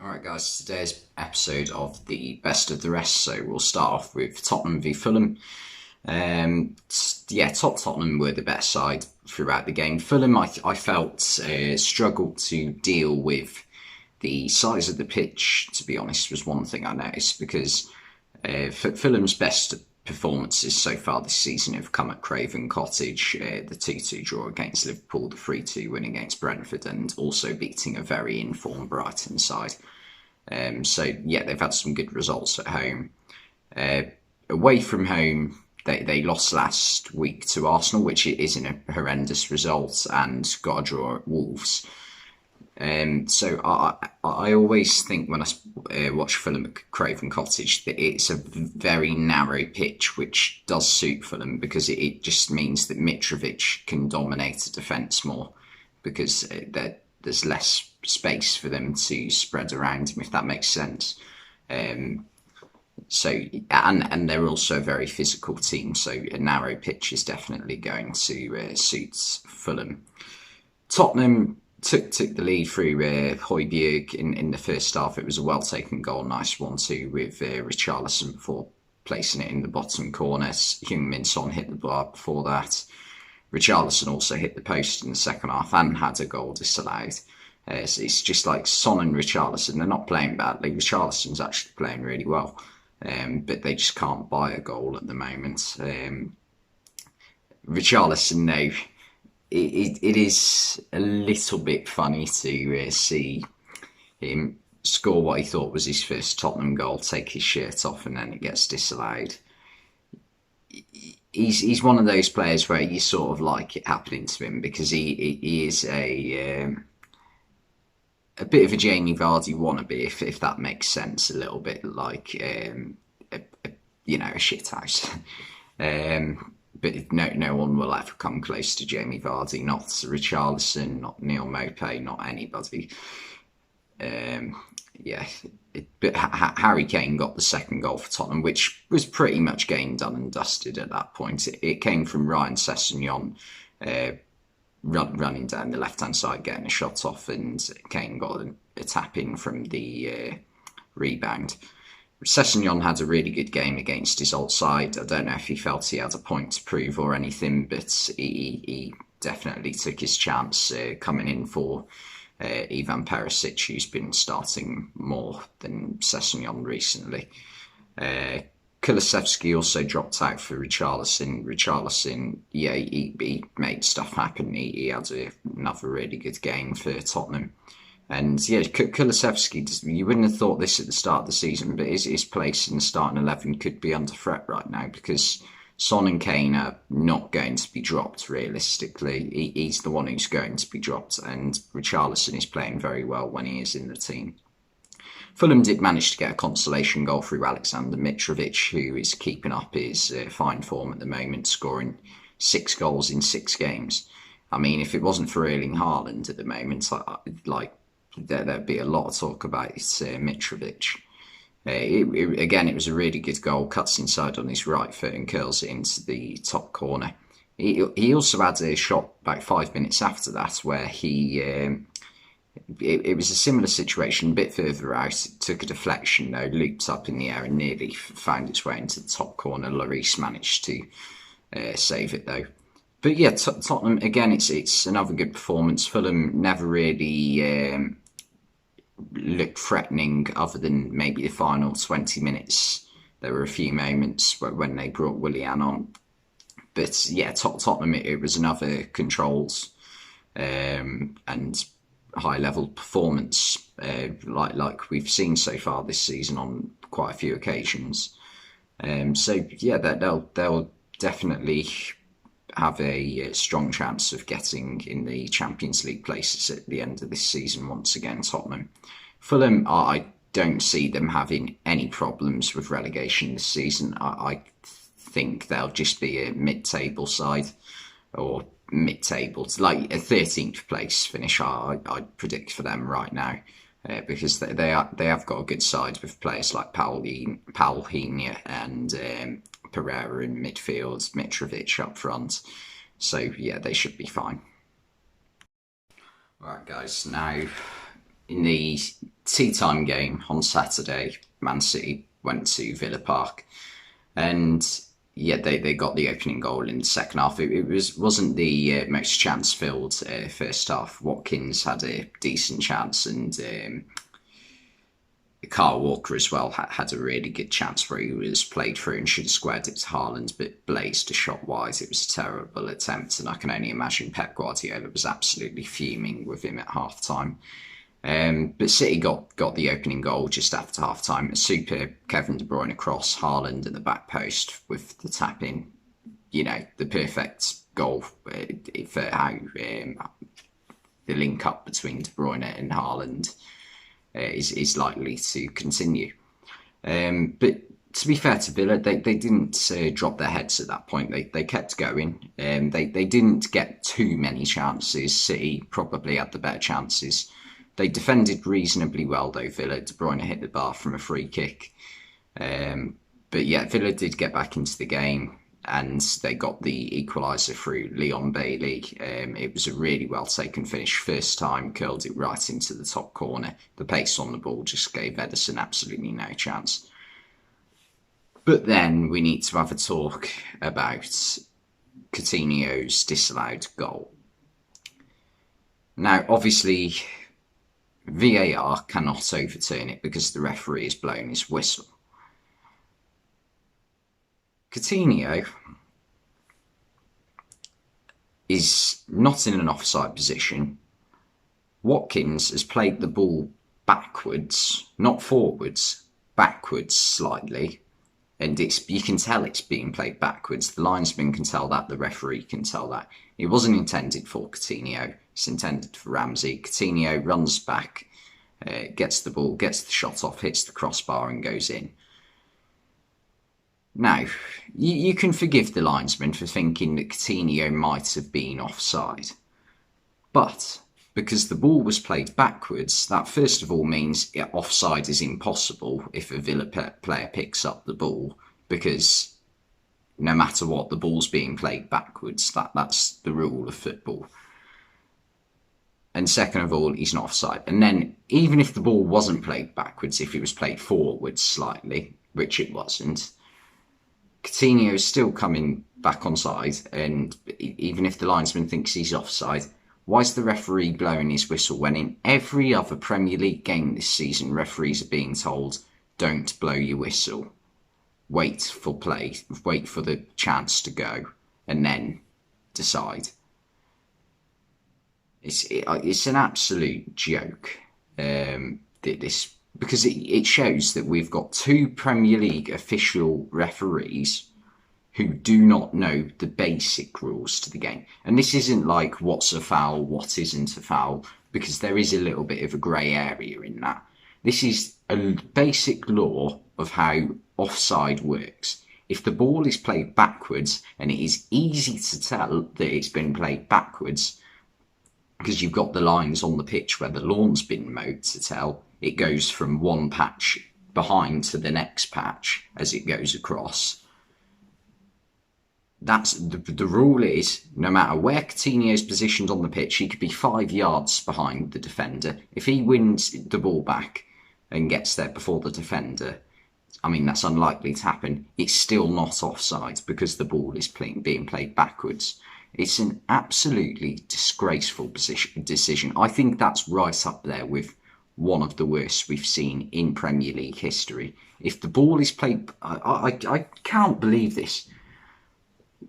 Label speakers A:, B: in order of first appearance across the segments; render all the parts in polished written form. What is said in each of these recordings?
A: Alright guys, today's episode of the best of the rest, so we'll start off with Tottenham v Fulham. Tottenham were the best side throughout the game. Fulham, I felt, struggled to deal with the size of the pitch, to be honest, was one thing I noticed, because Fulham's best performances so far this season have come at Craven Cottage, the 2-2 draw against Liverpool, the 3-2 win against Brentford, and also beating a very informed Brighton side. They've had some good results at home. Away from home, they lost last week to Arsenal, which isn't a horrendous result, and got a draw at Wolves. I always think when I watch Fulham at Craven Cottage that it's a very narrow pitch, which does suit Fulham because it just means that Mitrovic can dominate the defence more because there's less space for them to spread around him, if that makes sense. And they're also a very physical team, so a narrow pitch is definitely going to suit Fulham. Tottenham took the lead through Højbjerg in the first half. It was a well-taken goal, nice 1-2 with Richarlison before placing it in the bottom corner. Heung-min Son hit the bar before that. Richarlison also hit the post in the second half and had a goal disallowed. It's just like Son and Richarlison, they're not playing badly. Richarlison's actually playing really well, but they just can't buy a goal at the moment. Richarlison, though, it is a little bit funny to see him score what he thought was his first Tottenham goal, take his shirt off, and then it gets disallowed. He's one of those players where you sort of like it happening to him because he is a bit of a Jamie Vardy wannabe, if that makes sense, a little bit like a shithouse. But no one will ever come close to Jamie Vardy, not Richarlison, not Neil Maupay, not anybody. But Harry Kane got the second goal for Tottenham, which was pretty much game done and dusted at that point. It came from Ryan Sessegnon running down the left-hand side, getting a shot off, and Kane got a tap in from the rebound. Sessegnon had a really good game against his old side. I don't know if he felt he had a point to prove or anything, but he definitely took his chance coming in for Ivan Perisic, who's been starting more than Sessegnon recently. Kulusevski also dropped out for Richarlison. Richarlison, he made stuff happen. He had another really good game for Tottenham. And Kulusevski, you wouldn't have thought this at the start of the season, but his place in the starting 11 could be under threat right now because Son and Kane are not going to be dropped realistically. He's the one who's going to be dropped, and Richarlison is playing very well when he is in the team. Fulham did manage to get a consolation goal through Alexander Mitrovic, who is keeping up his fine form at the moment, scoring 6 goals in 6 games. I mean, if it wasn't for Erling Haaland at the moment, there'd be a lot of talk about Mitrovic. It was a really good goal, cuts inside on his right foot and curls it into the top corner. He also had a shot about 5 minutes after that where it was a similar situation, a bit further out. It took a deflection though, looped up in the air and nearly found its way into the top corner. Lloris managed to save it though. But yeah, Tottenham, again, it's another good performance. Fulham never really looked threatening other than maybe the final 20 minutes. There were a few moments when they brought Willian on. But yeah, Tottenham, it was another controlled and high-level performance like we've seen so far this season on quite a few occasions. They'll definitely have a strong chance of getting in the Champions League places at the end of this season once again, Tottenham. Fulham, I don't see them having any problems with relegation this season. I think they'll just be a mid-table side, or mid-table, like a 13th place finish, I'd predict for them right now. Because they have got a good side with players like Paulinho and Pereira in midfield, Mitrovic up front. So yeah, they should be fine. Alright guys, now in the tea time game on Saturday, Man City went to Villa Park, and yeah, they got the opening goal in the second half. Wasn't the most chance filled first half. Watkins had a decent chance, and Kyle Walker as well had a really good chance where he was played through and should have squared it to Haaland, but blazed a shot wide. It was a terrible attempt, and I can only imagine Pep Guardiola was absolutely fuming with him at half time. But City got the opening goal just after half time. A super Kevin De Bruyne across, Haaland at the back post with the tap in. The perfect goal for how the link up between De Bruyne and Haaland is likely to continue. But to be fair to Villa, they didn't drop their heads at that point. They kept going. They didn't get too many chances. City probably had the better chances. They defended reasonably well, though, Villa. De Bruyne hit the bar from a free kick. But yeah, Villa did get back into the game, and they got the equaliser through Leon Bailey. It was a really well taken finish. First time, curled it right into the top corner. The pace on the ball just gave Ederson absolutely no chance. But then we need to have a talk about Coutinho's disallowed goal. Now, obviously, VAR cannot overturn it because the referee has blown his whistle. Coutinho is not in an offside position. Watkins has played the ball backwards, not forwards, backwards slightly. And you can tell it's being played backwards. The linesman can tell that, the referee can tell that. It wasn't intended for Coutinho, it's intended for Ramsey. Coutinho runs back, gets the ball, gets the shot off, hits the crossbar and goes in. Now, you can forgive the linesman for thinking that Coutinho might have been offside. But because the ball was played backwards, that first of all means offside is impossible if a Villa player picks up the ball, because no matter what, the ball's being played backwards. That's the rule of football. And second of all, he's not offside. And then, even if the ball wasn't played backwards, if it was played forwards slightly, which it wasn't, Coutinho is still coming back onside, and even if the linesman thinks he's offside, why is the referee blowing his whistle when in every other Premier League game this season, referees are being told, don't blow your whistle. Wait for play, wait for the chance to go, and then decide. It's an absolute joke, this, because it shows that we've got two Premier League official referees who do not know the basic rules to the game. And this isn't like what's a foul, what isn't a foul, because there is a little bit of a grey area in that. This is a basic law of how offside works. If the ball is played backwards, and it is easy to tell that it's been played backwards, because you've got the lines on the pitch where the lawn's been mowed to tell, it goes from one patch behind to the next patch as it goes across. That's the rule is, no matter where Coutinho's positioned on the pitch, he could be 5 yards behind the defender. If he wins the ball back and gets there before the defender, I mean, that's unlikely to happen. It's still not offside because the ball is being played backwards. It's an absolutely disgraceful decision. I think that's right up there with one of the worst we've seen in Premier League history. If the ball is played... I can't believe this.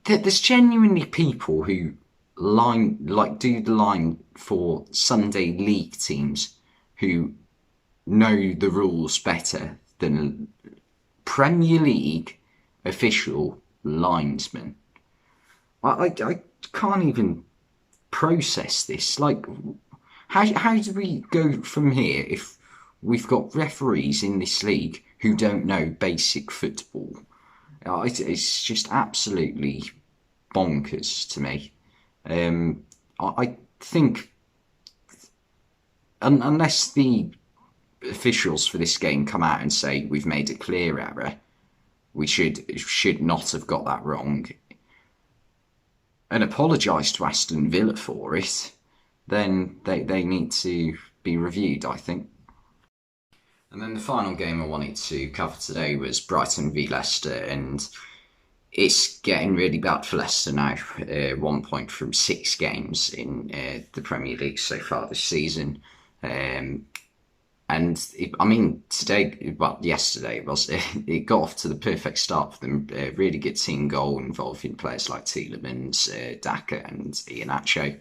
A: There's genuinely people who do the line for Sunday league teams who know the rules better than Premier League official linesmen. I can't even process this. Like, how do we go from here if we've got referees in this league who don't know basic football? It's just absolutely bonkers to me. I think unless the officials for this game come out and say we've made a clear error, we should not have got that wrong, and apologise to Aston Villa for it, then they need to be reviewed, I think. And then the final game I wanted to cover today was Brighton v Leicester, and it's getting really bad for Leicester now. 1 point from 6 games in the Premier League so far this season. Yesterday it got off to the perfect start for them. Really good team goal involving players like Tielemans, Daka, and Iheanacho.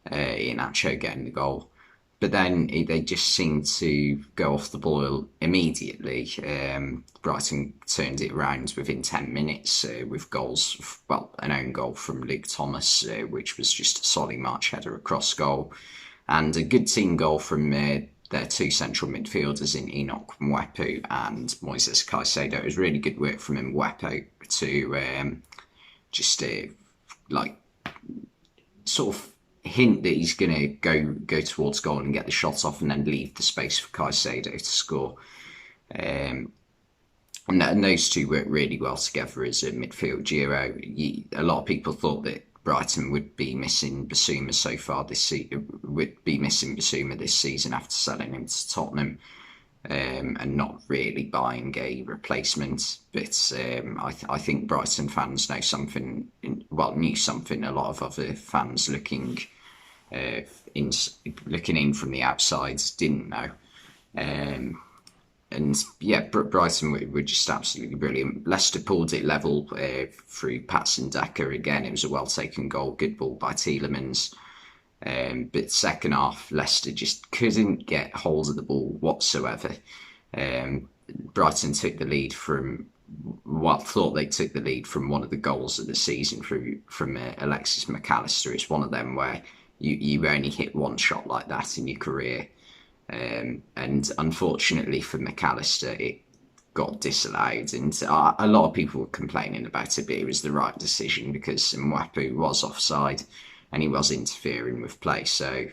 A: Iheanacho getting the goal. But then they just seemed to go off the boil immediately. Brighton turned it around within 10 minutes with goals, an own goal from Luke Thomas, which was just a solid march header across goal, and a good team goal from their two central midfielders in Enoch Mwepu and Moises Caicedo. It was really good work from Mwepu to sort of hint that he's going to go towards goal and get the shot off, and then leave the space for Caicedo to score. And those two work really well together as a midfield duo. A lot of people thought that Brighton would be missing Basuma so far this season, this season after selling him to Tottenham, and not really buying a replacement. But I think Brighton fans knew something. A lot of other fans looking in from the outside didn't know. Brighton were just absolutely brilliant. Leicester pulled it level through Patson Daka again. It was a well-taken goal, good ball by Tielemans. But second half, Leicester just couldn't get hold of the ball whatsoever. Brighton took the lead from thought they took the lead from one of the goals of the season from Alexis McAllister. It's one of them where you only hit one shot like that in your career. And unfortunately for McAllister, it got disallowed, and a lot of people were complaining about it, but it was the right decision because Mwepu was offside and he was interfering with play. So,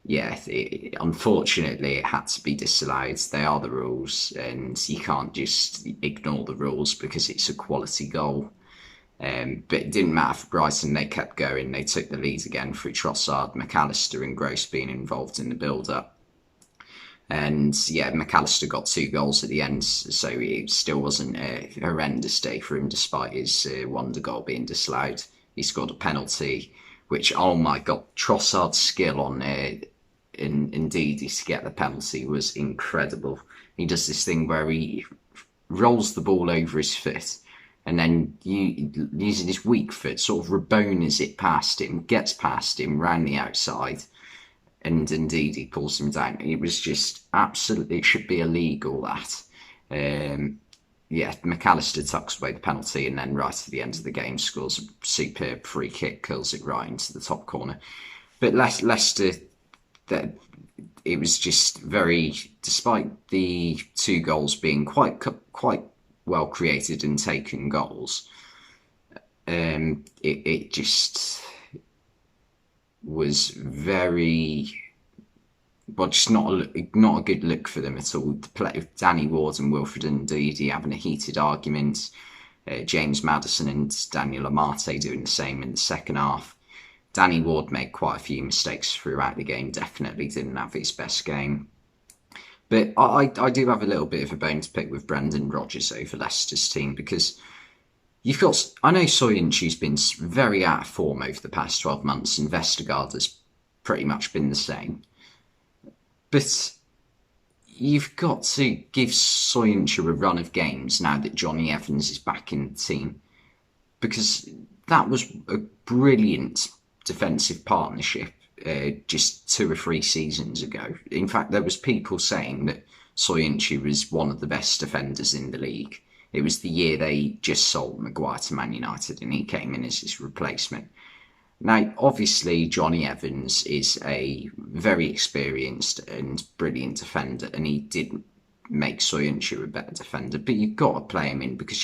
A: unfortunately, it had to be disallowed. They are the rules, and you can't just ignore the rules because it's a quality goal. But it didn't matter for Brighton. They kept going. They took the lead again through Trossard, McAllister and Gross being involved in the build-up. And McAllister got 2 goals at the end, so it still wasn't a horrendous day for him despite his wonder goal being disallowed. He scored a penalty, which, oh my God, Trossard's skill on Ndidi to get the penalty was incredible. He does this thing where he rolls the ball over his foot, and then using his weak foot, sort of Rabonas it past him, gets past him, round the outside, and indeed he pulls him down. It was just absolutely, it should be illegal, that. McAllister tucks away the penalty, and then right at the end of the game scores a superb free kick, curls it right into the top corner. But Leicester, it was just despite the 2 goals being quite well created and taken goals, it just was just not a good look for them at all. The play of Danny Ward and Wilfred Ndidi having a heated argument, James Maddison and Daniel Amate doing the same in the second half. Danny Ward made quite a few mistakes throughout the game, definitely didn't have his best game. But I do have a little bit of a bone to pick with Brendan Rodgers over Leicester's team, because I know Soyuncu's been very out of form over the past 12 months, and Vestergaard has pretty much been the same. But you've got to give Soyuncu a run of games now that Johnny Evans is back in the team, because that was a brilliant defensive partnership just 2 or 3 seasons ago. In fact, there was people saying that Soyuncu was one of the best defenders in the league. It was the year they just sold Maguire to Man United and he came in as his replacement. Now, obviously, Johnny Evans is a very experienced and brilliant defender, and he did make Soyuncu a better defender, but you've got to play him in, because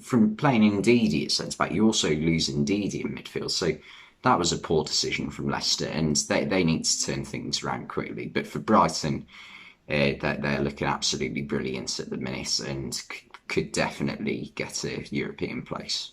A: from playing Ndidi at centre-back, you also lose Ndidi in midfield. So that was a poor decision from Leicester, and they need to turn things around quickly. But for Brighton, they're looking absolutely brilliant at the minute and could definitely get a European place.